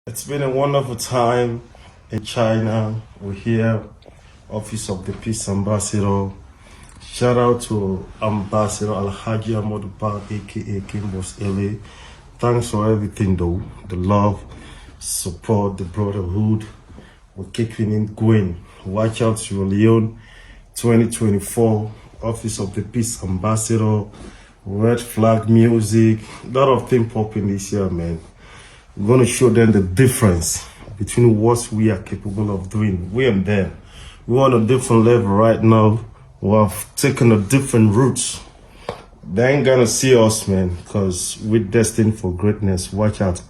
It's been a wonderful time in China. We're here, Office of the Peace Ambassador. Shout out to Ambassador Alhaji Amodupa, aka Kimbos LA. Thanks for everything, though. The love, support, the brotherhood. We're keeping it going. Watch out, Sierra Leone 2024, Office of the Peace Ambassador, Red Flag Music. A lot of things popping this year, man. We're going to show them the difference between what we are capable of doing. We and them. We're on a different level right now. We have taken a different route. They ain't gonna see us, man, because we're destined for greatness. Watch out.